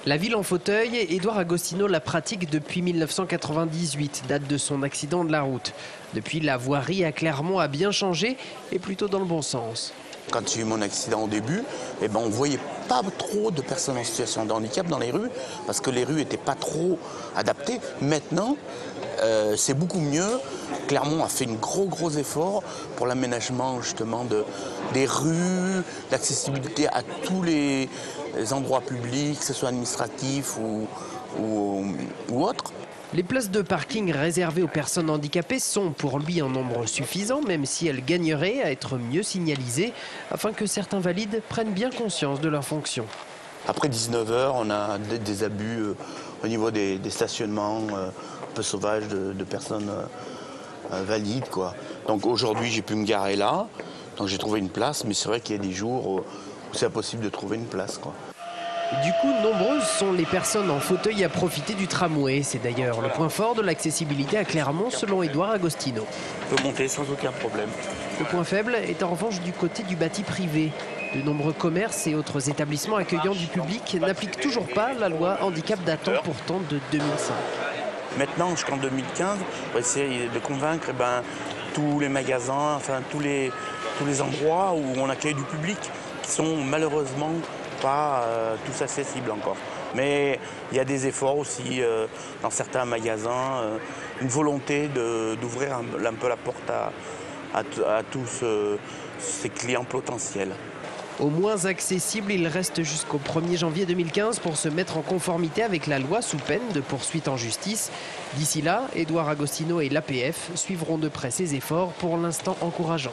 La ville en fauteuil, Édouard Agostino la pratique depuis 1998, date de son accident de la route. Depuis, la voirie à Clermont a bien changé et plutôt dans le bon sens. Quand j'ai eu mon accident au début, on ne voyait pas trop de personnes en situation de handicap dans les rues parce que les rues n'étaient pas trop adaptées. Maintenant, c'est beaucoup mieux. Clermont a fait un gros effort pour l'aménagement justement des rues, l'accessibilité à tous les endroits publics, que ce soit administratifs ou autres. Les places de parking réservées aux personnes handicapées sont pour lui en nombre suffisant, même si elles gagneraient à être mieux signalisées, afin que certains valides prennent bien conscience de leur fonction. Après 19 h, on a des abus au niveau des stationnements un peu sauvages de personnes valides, quoi. Donc aujourd'hui, j'ai pu me garer là, donc j'ai trouvé une place, mais c'est vrai qu'il y a des jours où c'est impossible de trouver une place, quoi. Du coup, nombreuses sont les personnes en fauteuil à profiter du tramway. C'est d'ailleurs le point fort de l'accessibilité à Clermont, selon Édouard Agostino. On peut monter sans aucun problème. Le point faible est en revanche du côté du bâti privé. De nombreux commerces et autres établissements accueillant du public n'appliquent toujours pas la loi handicap datant pourtant de 2005. Maintenant, jusqu'en 2015, on va essayer de convaincre tous les magasins, enfin tous les endroits où on accueille du public qui sont malheureusement pas tous accessibles encore. Mais il y a des efforts aussi dans certains magasins, une volonté d'ouvrir un peu la porte à tous ces clients potentiels. Au moins accessible, il reste jusqu'au 1er janvier 2015 pour se mettre en conformité avec la loi sous peine de poursuite en justice. D'ici là, Édouard Agostino et l'APF suivront de près ses efforts, pour l'instant encourageants.